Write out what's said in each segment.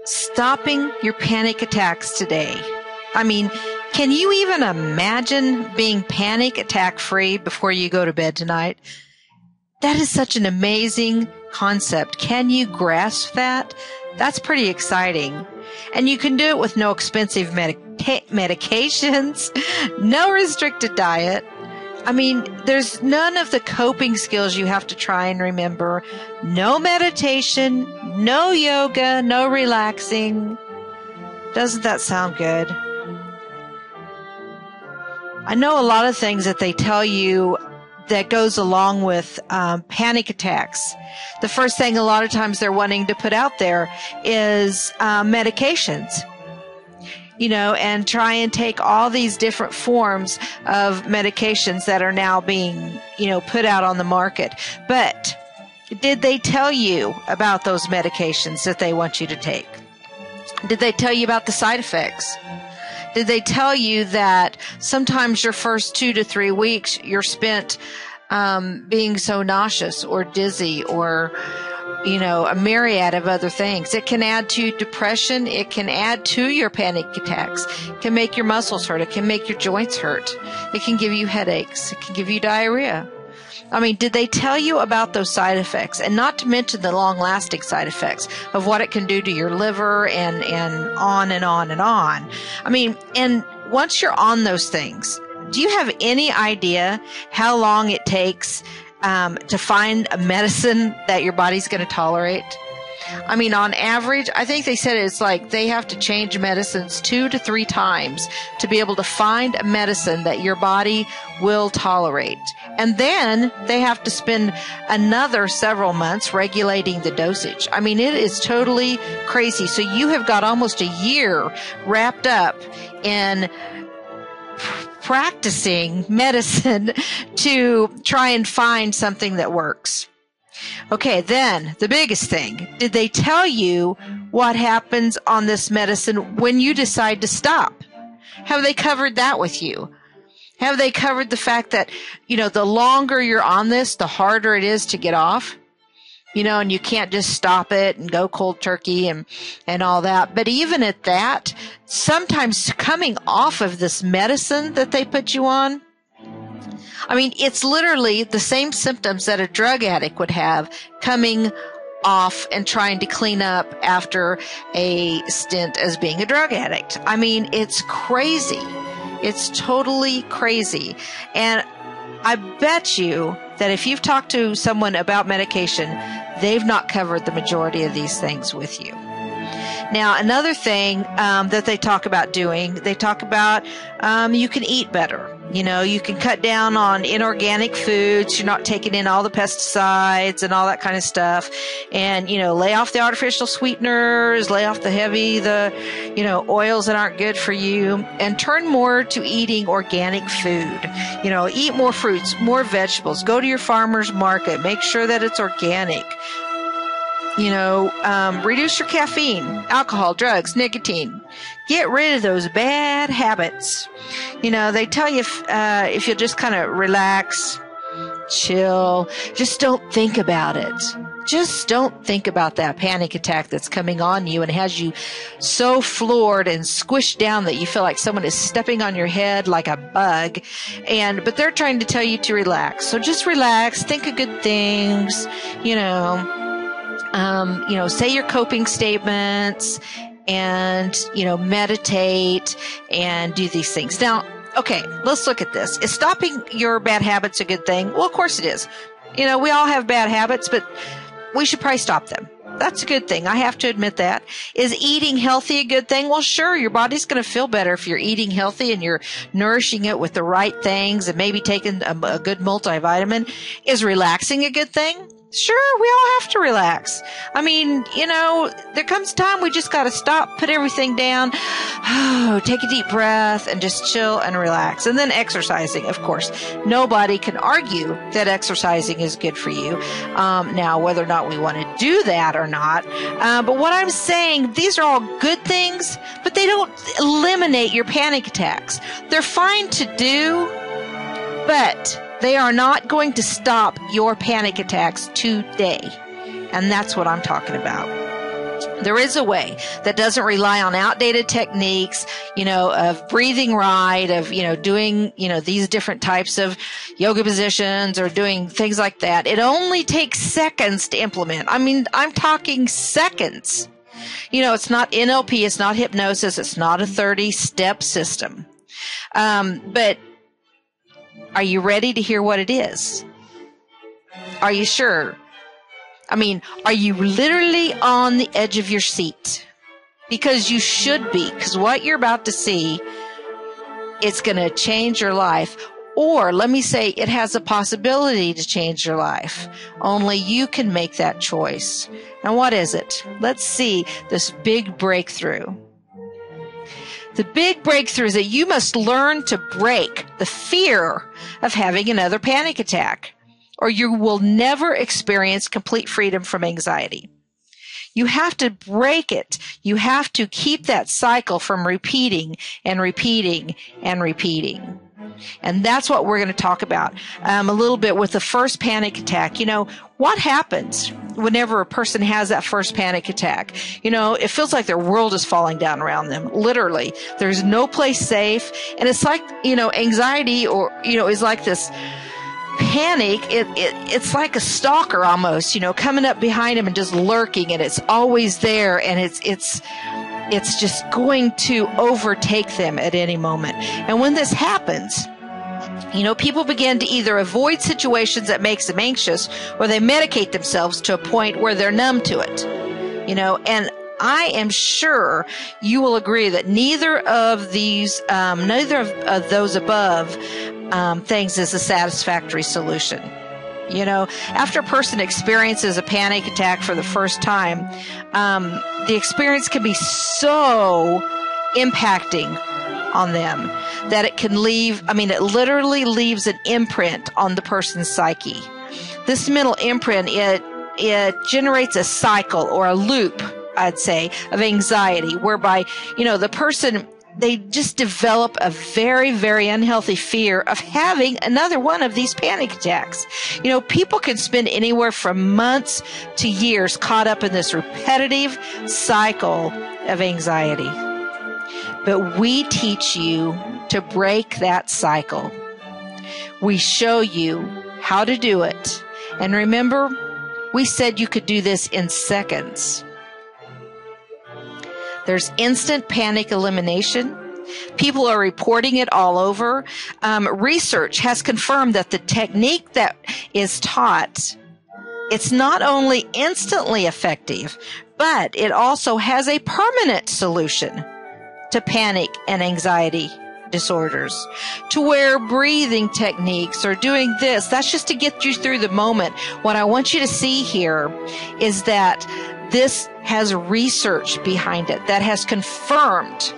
stopping your panic attacks today. I mean, can you even imagine being panic attack free before you go to bed tonight? That is such an amazing concept. Can you grasp that? That's pretty exciting. And you can do it with no expensive medications, no restricted diet. I mean, there's none of the coping skills you have to try and remember. No meditation, no yoga, no relaxing. Doesn't that sound good? I know a lot of things that they tell you that goes along with panic attacks. The first thing a lot of times they're wanting to put out there is medications. You know, and try and take all these different forms of medications that are now being, you know, put out on the market. But did they tell you about those medications that they want you to take? Did they tell you about the side effects? Did they tell you that sometimes your first 2 to 3 weeks you're spent being so nauseous or dizzy or, you know, a myriad of other things? It can add to depression. It can add to your panic attacks. It can make your muscles hurt. It can make your joints hurt. It can give you headaches. It can give you diarrhea. I mean, did they tell you about those side effects? And not to mention the long-lasting side effects of what it can do to your liver and on and on and on. I mean, and once you're on those things, do you have any idea how long it takes to find a medicine that your body's going to tolerate? I mean, on average, I think they said it's like they have to change medicines 2 to 3 times to be able to find a medicine that your body will tolerate. And then they have to spend another several months regulating the dosage. I mean, it is totally crazy. So you have got almost a year wrapped up in practicing medicine to try and find something that works. Okay, then the biggest thing, did they tell you what happens on this medicine when you decide to stop? Have they covered that with you? Have they covered the fact that, you know, the longer you're on this, the harder it is to get off? You know, and you can't just stop it and go cold turkey and all that. But even at that, sometimes coming off of this medicine that they put you on, I mean, it's literally the same symptoms that a drug addict would have coming off and trying to clean up after a stint as being a drug addict. I mean, it's crazy. It's totally crazy. And I bet you that if you've talked to someone about medication, they've not covered the majority of these things with you. Now, another thing that they talk about doing, they talk about you can eat better. You know, you can cut down on inorganic foods. You're not taking in all the pesticides and all that kind of stuff. And, you know, lay off the artificial sweeteners, lay off the oils that aren't good for you, and turn more to eating organic food. You know, eat more fruits, more vegetables. Go to your farmer's market. Make sure that it's organic. You know, reduce your caffeine, alcohol, drugs, nicotine. Get rid of those bad habits. You know, they tell you if you'll just kind of relax, chill, just don't think about it. Just don't think about that panic attack that's coming on you and has you so floored and squished down that you feel like someone is stepping on your head like a bug. But they're trying to tell you to relax. So just relax, think of good things, say your coping statements and, meditate and do these things. Now, okay, let's look at this. Is stopping your bad habits a good thing? Well, of course it is. We all have bad habits, but we should probably stop them. That's a good thing. I have to admit that. Is eating healthy a good thing? Well, sure, your body's going to feel better if you're eating healthy and you're nourishing it with the right things and maybe taking a good multivitamin. Is relaxing a good thing? Sure, we all have to relax. I mean, there comes a time we just got to stop, put everything down, take a deep breath, and just chill and relax. And then exercising, of course. Nobody can argue that exercising is good for you. Now, whether or not we want to do that or not. But what I'm saying, these are all good things, but they don't eliminate your panic attacks. They're fine to do, but they are not going to stop your panic attacks today. And that's what I'm talking about. There is a way that doesn't rely on outdated techniques, of breathing right, of, doing, these different types of yoga positions or doing things like that. It only takes seconds to implement. I mean, I'm talking seconds. It's not NLP, it's not hypnosis, it's not a 30-step system. But are you ready to hear what it is? Are you sure? I mean, are you literally on the edge of your seat? Because you should be, because what you're about to see, it's going to change your life. Or let me say, it has a possibility to change your life. Only you can make that choice. Now, what is it? Let's see this big breakthrough. The big breakthrough is that you must learn to break the fear of having another panic attack, or you will never experience complete freedom from anxiety. You have to break it. You have to keep that cycle from repeating and repeating and repeating. And that's what we're going to talk about a little bit with the first panic attack. What happens whenever a person has that first panic attack? It feels like their world is falling down around them. Literally, there's no place safe. And it's like, anxiety is like this panic. It's like a stalker almost, coming up behind him and just lurking, and it's always there, and it's just going to overtake them at any moment. And when this happens, people begin to either avoid situations that makes them anxious, or they medicate themselves to a point where they're numb to it. And I am sure you will agree that neither of those above things is a satisfactory solution. After a person experiences a panic attack for the first time, the experience can be so impacting on them that it can it literally leaves an imprint on the person's psyche. This mental imprint, it generates a cycle or a loop, I'd say, of anxiety, whereby, the person, they just develop a very, very unhealthy fear of having another one of these panic attacks. People can spend anywhere from months to years caught up in this repetitive cycle of anxiety. But we teach you to break that cycle. We show you how to do it. And remember, we said you could do this in seconds. There's instant panic elimination. People are reporting it all over. Research has confirmed that the technique that is taught, it's not only instantly effective, but it also has a permanent solution to panic and anxiety disorders, to where breathing techniques or doing this, that's just to get you through the moment. What I want you to see here is that this has research behind it that has confirmed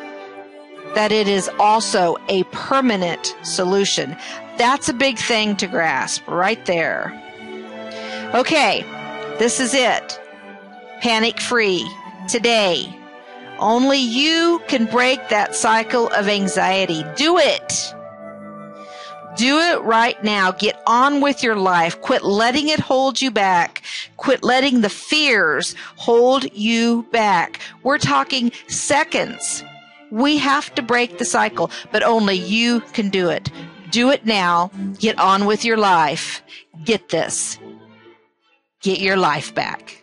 that it is also a permanent solution. That's a big thing to grasp right there. Okay, this is it. Panic free today. Only you can break that cycle of anxiety. Do it. Do it right now. Get on with your life. Quit letting it hold you back. Quit letting the fears hold you back. We're talking seconds. We have to break the cycle, but only you can do it. Do it now. Get on with your life. Get this. Get your life back.